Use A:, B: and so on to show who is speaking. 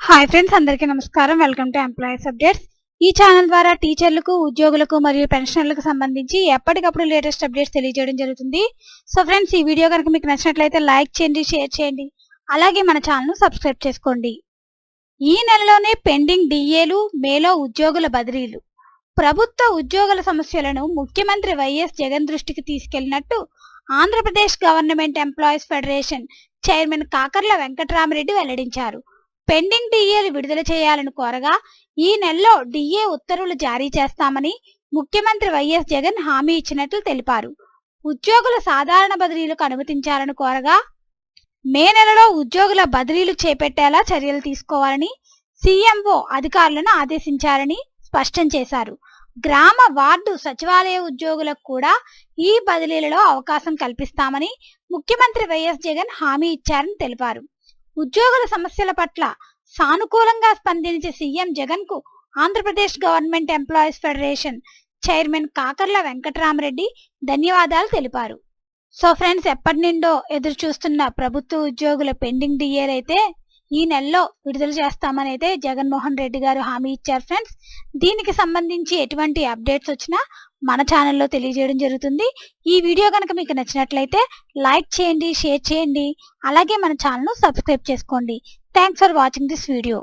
A: Hi friends, అందరికీ నమస్కారం. Welcome to employees updates. ఈ ఛానల్ ద్వారా టీచర్లకు, ఉద్యోగులకు మరియు పెన్షనర్లకు సంబంధించి ఎప్పటికప్పుడు లేటెస్ట్ అప్డేట్స్ తెలియజేయడం జరుగుతుంది. సో ఫ్రెండ్స్, ఈ వీడియో కనుక మీకు నచ్చినట్లయితే లైక్ చేయండి, షేర్ చేయండి. అలాగే మన ఛానల్ను సబ్స్క్రైబ్ చేసుకోండి. ఈ నెలలోనే పెండింగ్ డిఏలు, మేలో ఉద్యోగుల బదిలీలు. ప్రభుత్వ ఉద్యోగుల సమస్యలను ముఖ్యమంత్రి వైఎస్ జగన్ దృష్టికి తీసుకెళ్లినట్టు Andhra Pradesh government employees federation chairman Kakarla Venkatarama Reddy వెల్లడించారు. పెండింగ్ డిఏలు విడుదల చేయాలని కోరగా ఈ నెలలో డిఏ ఉత్తర్వులు జారీ చేస్తామని ముఖ్యమంత్రి వైఎస్ జగన్ హామీ ఇచ్చినట్లు తెలిపారు. ఉద్యోగుల సాధారణ బదిలీలకు అనుమతించాలని కోరగా మే నెలలో ఉద్యోగుల బదిలీలు చేపట్టేలా చర్యలు తీసుకోవాలని సీఎంఓ అధికారులను ఆదేశించారని స్పష్టం చేశారు. గ్రామ వార్డు సచివాలయ ఉద్యోగులకు కూడా ఈ బదిలీలలో అవకాశం కల్పిస్తామని ముఖ్యమంత్రి వైఎస్ జగన్ హామీ ఇచ్చారని తెలిపారు. ఉద్యోగుల సమస్యల పట్ల సానుకూలంగా స్పందించే సీఎం జగన్ కు Andhra Pradesh government employees federation chairman Kakarla Venkatarama Reddy ధన్యవాదాలు తెలిపారు. సో ఫ్రెండ్స్, ఎప్పటి నుండో ఎదురు చూస్తున్న ప్రభుత్వ ఉద్యోగుల పెండింగ్ డిఏలు అయితే ఈ నెలలో విడుదల చేస్తామని అయితే జగన్మోహన్ రెడ్డి గారు హామీ ఇచ్చారు. ఫ్రెండ్స్, దీనికి సంబంధించి ఎటువంటి అప్డేట్స్ వచ్చినా మన ఛానల్లో తెలియజేయడం జరుగుతుంది. ఈ వీడియో కనుక మీకు నచ్చినట్లయితే లైక్ చేయండి, షేర్ చేయండి. అలాగే మన ఛానల్ను సబ్స్క్రైబ్ చేసుకోండి. Thanks for watching this video.